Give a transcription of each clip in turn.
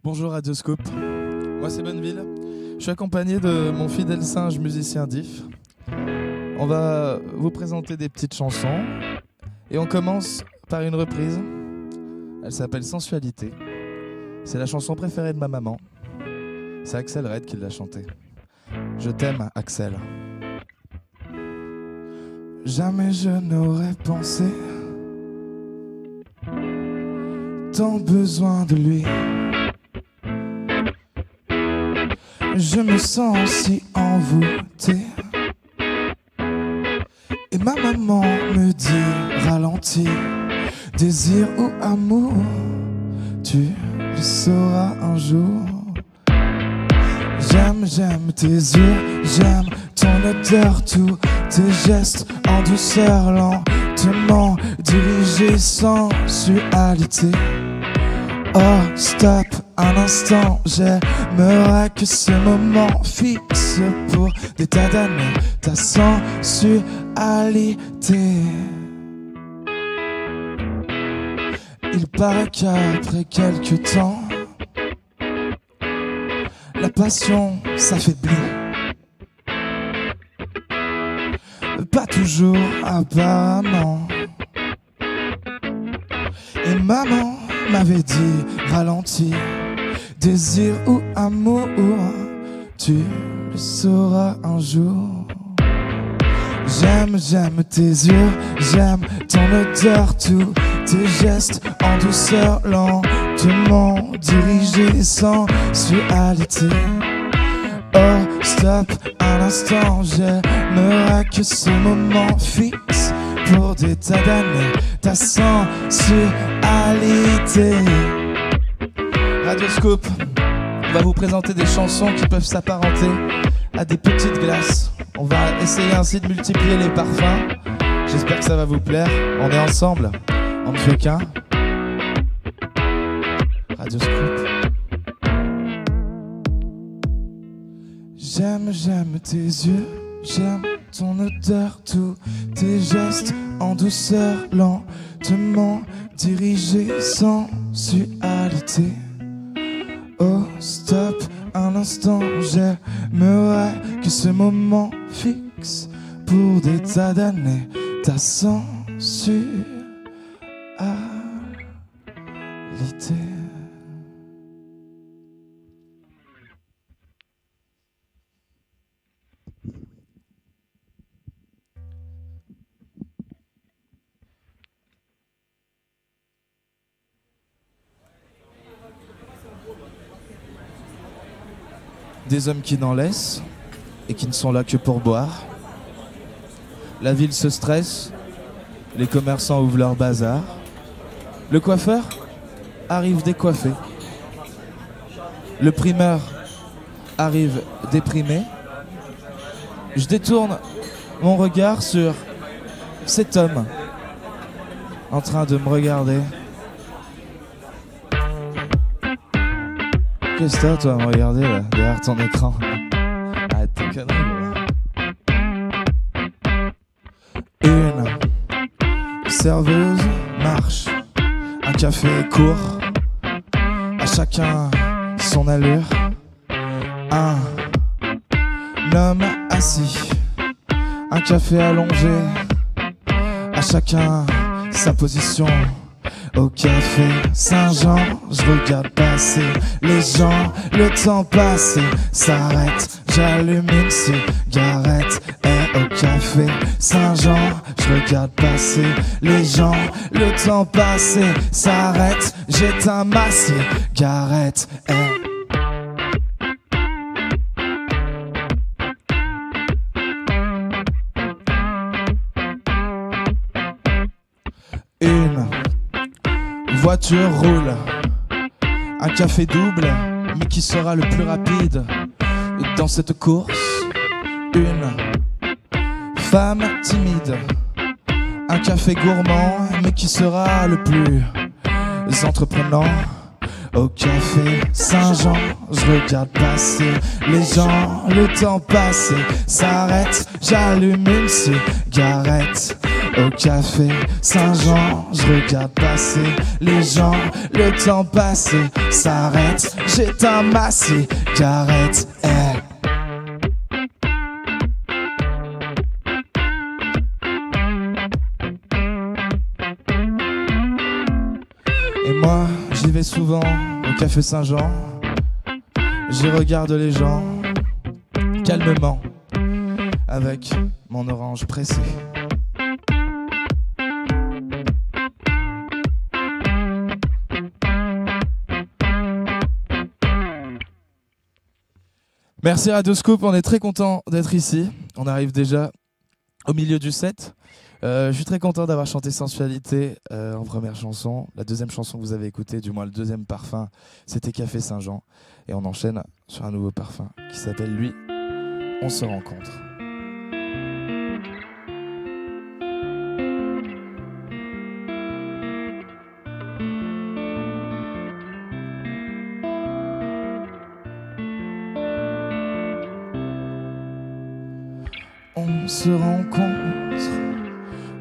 Bonjour Radioscope, moi c'est Bonneville. Je suis accompagné de mon fidèle singe musicien Diff. On va vous présenter des petites chansons et on commence par une reprise. Elle s'appelle Sensualité. C'est la chanson préférée de ma maman. C'est Axel Red qui l'a chantée. Je t'aime Axel. Jamais je n'aurais pensé tant besoin de lui. Je me sens si envoûté. Et ma maman me dit ralentis. Désir ou amour, tu le sauras un jour. J'aime tes yeux, j'aime ton odeur, tous tes gestes en douceur, lentement dirigés, sensualité. Oh stop, un instant, j'aimerais que ce moment fixe pour des tas d'années ta sensualité. Il paraît qu'après quelques temps, la passion s'affaiblit. Pas toujours apparemment. Et maman m'avait dit ralentis. Désir ou amour, tu le sauras un jour. J'aime tes yeux, j'aime ton odeur, tous tes gestes en douceur, lentement dirigés, sensualité. Oh stop, un instant, j'aimerais que ce moment fixe pour des tas d'années ta sensualité. Radioscope, on va vous présenter des chansons qui peuvent s'apparenter à des petites glaces. On va essayer ainsi de multiplier les parfums. J'espère que ça va vous plaire. On est ensemble, on ne fait qu'un. Radioscope. J'aime tes yeux, j'aime ton odeur, tous tes gestes en douceur, lentement dirigés, sensualité. Oh stop, un instant, j'aimerais que ce moment fixe pour des tas d'années ta sensualité. Des hommes qui n'en laissent et qui ne sont là que pour boire. La ville se stresse, les commerçants ouvrent leur bazar. Le coiffeur arrive décoiffé. Le primeur arrive déprimé. Je détourne mon regard sur cet homme en train de me regarder. Qu'est-ce que t'as, toi, à me regarder là, derrière ton écran? Arrête tes conneries, là. Une serveuse marche, un café court, à chacun son allure. Un homme assis, un café allongé, à chacun sa position. Au café Saint-Jean, je regarde passer les gens, le temps passé s'arrête, j'allume une cigarette. Et au café Saint-Jean, je regarde passer les gens, le temps passé s'arrête, j'éteins ma cigarette. Une voiture roule, un café double, mais qui sera le plus rapide dans cette course? Une femme timide, un café gourmand, mais qui sera le plus entreprenant? Au café Saint-Jean, je regarde passer les gens, le temps passé s'arrête, j'allume une cigarette. Au café Saint-Jean, je regarde passer les gens, le temps passé s'arrête, j'éteins ma cigarette. Et moi, j'y vais souvent au café Saint-Jean, j'y regarde les gens calmement avec mon orange pressée. Merci Radioscoop, on est très content d'être ici. On arrive déjà au milieu du set. Je suis très content d'avoir chanté Sensualité en première chanson. La deuxième chanson que vous avez écoutée, du moins le deuxième parfum, c'était Café Saint-Jean. Et on enchaîne sur un nouveau parfum qui s'appelle Lui, on se rencontre.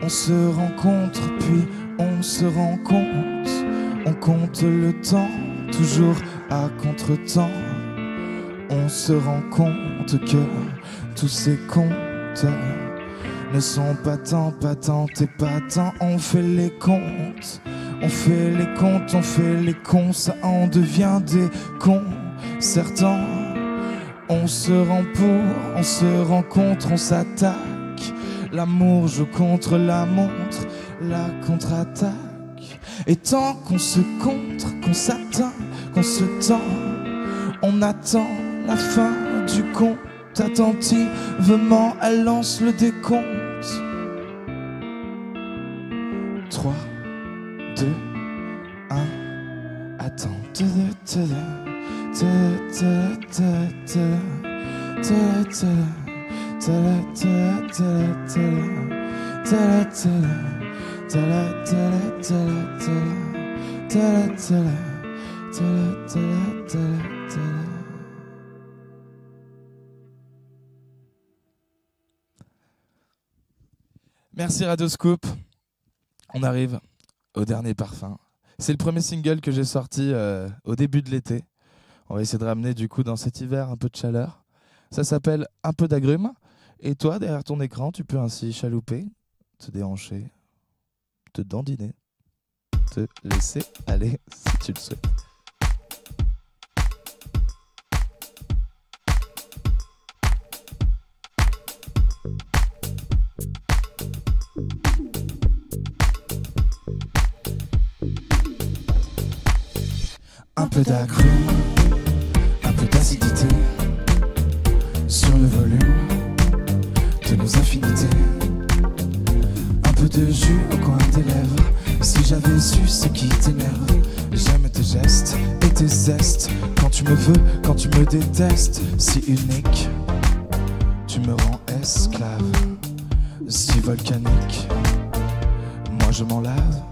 On se rencontre, puis on se rend compte. On compte le temps, toujours à contre-temps. On se rend compte que tous ces comptes ne sont pas tant et pas tant. On fait les comptes, on fait les comptes, on fait les cons. Ça en devient des cons, certains. On se rend on se rencontre, on s'attaque. L'amour joue contre la montre, la contre-attaque. Et tant qu'on se contre, qu'on s'atteint, qu'on se tend, on attend la fin du compte. Attentivement, elle lance le décompte. 3, 2, 1, attends. Merci Radioscoop. On arrive au dernier parfum. C'est le premier single que j'ai sorti au début de l'été. On va essayer de ramener du coup dans cet hiver un peu de chaleur. Ça s'appelle Un peu d'agrumes. Et toi, derrière ton écran, tu peux ainsi chalouper, te déhancher, te dandiner, te laisser aller si tu le souhaites. Un peu d'agrumes, un peu d'acidité sur le volume de nos affinités. Un peu de jus au coin des lèvres. Si j'avais su ce qui t'énerve. J'aime tes gestes et tes zestes. Quand tu me veux, quand tu me détestes. Si unique, tu me rends esclave. Si volcanique, moi je m'en lave.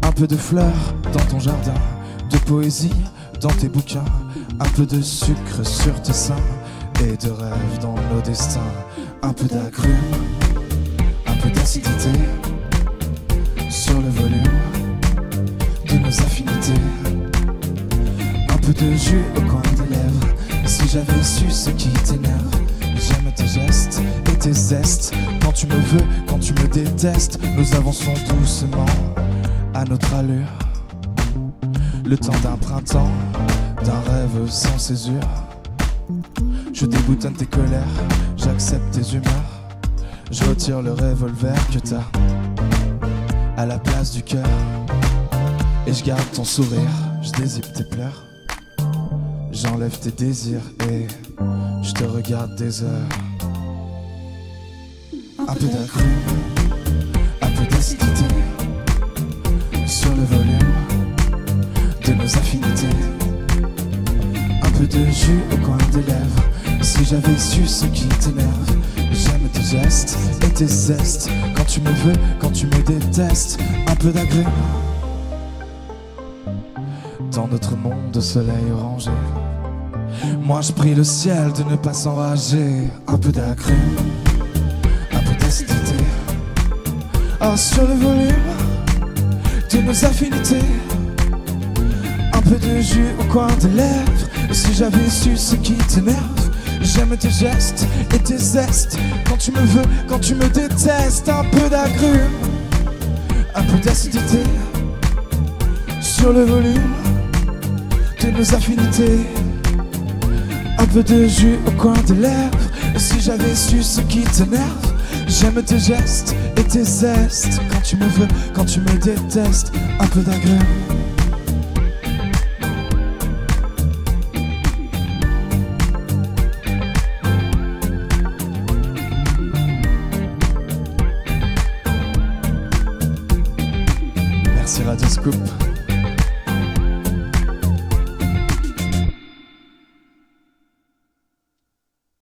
Un peu de fleurs dans ton jardin, de poésie dans tes bouquins, un peu de sucre sur tes seins et de rêve dans nos destins. Un peu d'agrumes, un peu d'acidité sur le volume de nos affinités. Un peu de jus au coin des lèvres. Si j'avais su ce qui t'énerve. J'aime tes gestes et tes zestes. Quand tu me veux, quand tu me détestes. Nous avançons doucement à notre allure. Le temps d'un printemps, d'un rêve sans césure. Je déboutonne tes colères, j'accepte tes humeurs. Je retire le revolver que t'as à la place du cœur. Et je garde ton sourire, je dézippe tes pleurs. J'enlève tes désirs et je te regarde des heures. Un peu d'agrumes, un peu d'acidité sur le volume de nos affinités. Un peu de jus au coin des lèvres. Si j'avais su ce qui t'énerve. J'aime tes gestes et tes zestes. Quand tu me veux, quand tu me détestes. Un peu d'agrumes dans notre monde de soleil orangé. Moi je prie le ciel de ne pas s'enrager. Un peu d'agrumes, un peu d'acidité Oh, sur le volume de nos affinités, un peu de jus au coin des lèvres. Et si j'avais su ce qui t'énerve, j'aime tes gestes et tes zestes. Quand tu me veux, quand tu me détestes. Un peu d'agrumes, un peu d'acidité, sur le volume de nos affinités, un peu de jus au coin des lèvres. Et si j'avais su ce qui t'énerve, j'aime tes gestes et tes zestes. Quand tu me veux, quand tu me détestes. Un peu d'agrumes. Merci Radio Scoop.